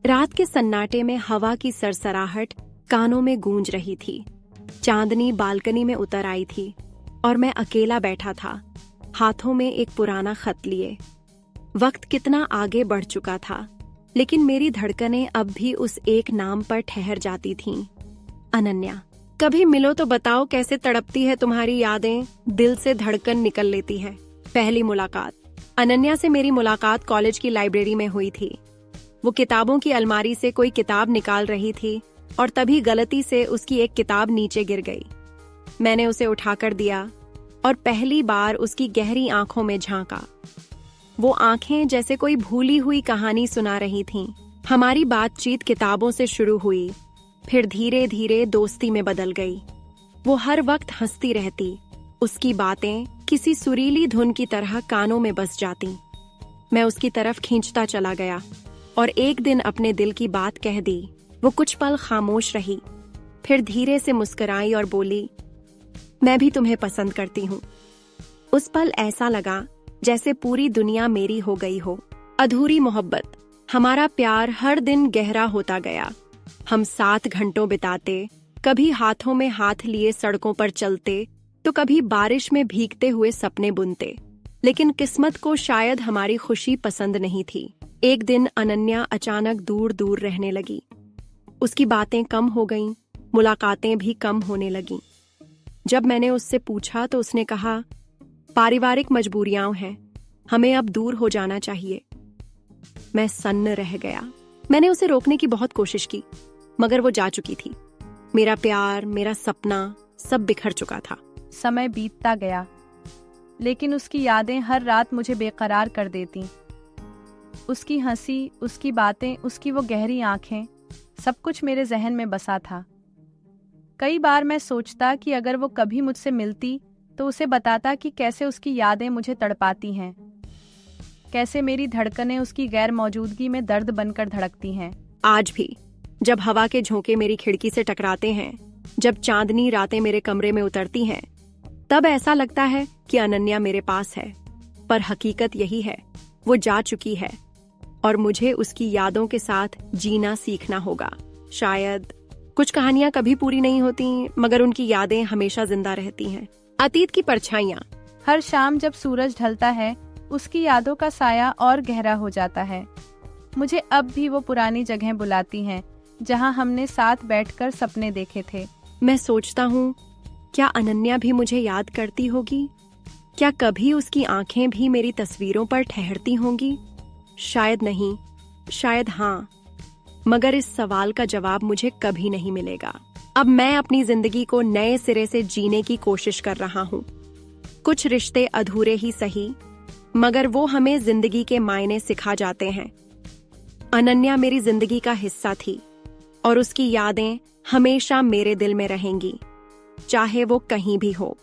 रात के सन्नाटे में हवा की सरसराहट कानों में गूंज रही थी। चांदनी बालकनी में उतर आई थी और मैं अकेला बैठा था, हाथों में एक पुराना खत लिए। वक्त कितना आगे बढ़ चुका था, लेकिन मेरी धड़कनें अब भी उस एक नाम पर ठहर जाती थीं, अनन्या। कभी मिलो तो बताओ कैसे तड़पती है तुम्हारी यादें, दिल से धड़कन निकल लेती है। पहली मुलाकात। अनन्या से मेरी मुलाकात कॉलेज की लाइब्रेरी में हुई थी। वो किताबों की अलमारी से कोई किताब निकाल रही थी और तभी गलती से उसकी एक किताब नीचे गिर गई। मैंने उसे उठाकर दिया और पहली बार उसकी गहरी आंखों में झांका। वो आंखें जैसे कोई भूली हुई कहानी सुना रही थीं। हमारी बातचीत किताबों से शुरू हुई, फिर धीरे धीरे दोस्ती में बदल गई। वो हर वक्त हंसती रहती, उसकी बातें किसी सुरीली धुन की तरह कानों में बस जाती। मैं उसकी तरफ खींचता चला गया और एक दिन अपने दिल की बात कह दी। वो कुछ पल खामोश रही, फिर धीरे से मुस्कुराई और बोली, मैं भी तुम्हें पसंद करती हूँ। उस पल ऐसा लगा जैसे पूरी दुनिया मेरी हो गई हो। अधूरी मोहब्बत। हमारा प्यार हर दिन गहरा होता गया। हम 7 घंटों बिताते, कभी हाथों में हाथ लिए सड़कों पर चलते, तो कभी बारिश में भीगते हुए सपने बुनते। लेकिन किस्मत को शायद हमारी खुशी पसंद नहीं थी। एक दिन अनन्या अचानक दूर दूर रहने लगी। उसकी बातें कम हो गईं, मुलाकातें भी कम होने लगीं। जब मैंने उससे पूछा तो उसने कहा, पारिवारिक मजबूरियां हैं, हमें अब दूर हो जाना चाहिए। मैं सन्न रह गया। मैंने उसे रोकने की बहुत कोशिश की, मगर वो जा चुकी थी। मेरा प्यार, मेरा सपना, सब बिखर चुका था। समय बीतता गया, लेकिन उसकी यादें हर रात मुझे बेकरार कर देती। उसकी हंसी, उसकी बातें, उसकी वो गहरी आंखें, सब कुछ मेरे जहन में बसा था। कई बार मैं सोचता कि अगर वो कभी मुझसे मिलती तो उसे बताता कि कैसे उसकी यादें मुझे तड़पाती हैं, कैसे मेरी धड़कनें उसकी गैर मौजूदगी में दर्द बनकर धड़कती हैं। आज भी जब हवा के झोंके मेरी खिड़की से टकराते हैं, जब चांदनी रातें मेरे कमरे में उतरती हैं, तब ऐसा लगता है कि अनन्या मेरे पास है। पर हकीकत यही है, वो जा चुकी है और मुझे उसकी यादों के साथ जीना सीखना होगा। शायद कुछ कहानियां कभी पूरी नहीं होती, मगर उनकी यादें हमेशा जिंदा रहती हैं। अतीत की परछाइयां। हर शाम जब सूरज ढलता है, उसकी यादों का साया और गहरा हो जाता है। मुझे अब भी वो पुरानी जगहें बुलाती हैं, जहां हमने साथ बैठकर सपने देखे थे। मैं सोचता हूँ, क्या अनन्या भी मुझे याद करती होगी? क्या कभी उसकी आंखें भी मेरी तस्वीरों पर ठहरती होंगी? शायद नहीं, शायद हाँ, मगर इस सवाल का जवाब मुझे कभी नहीं मिलेगा। अब मैं अपनी जिंदगी को नए सिरे से जीने की कोशिश कर रहा हूँ। कुछ रिश्ते अधूरे ही सही, मगर वो हमें जिंदगी के मायने सिखा जाते हैं। अनन्या मेरी जिंदगी का हिस्सा थी और उसकी यादें हमेशा मेरे दिल में रहेंगी, चाहे वो कहीं भी हो।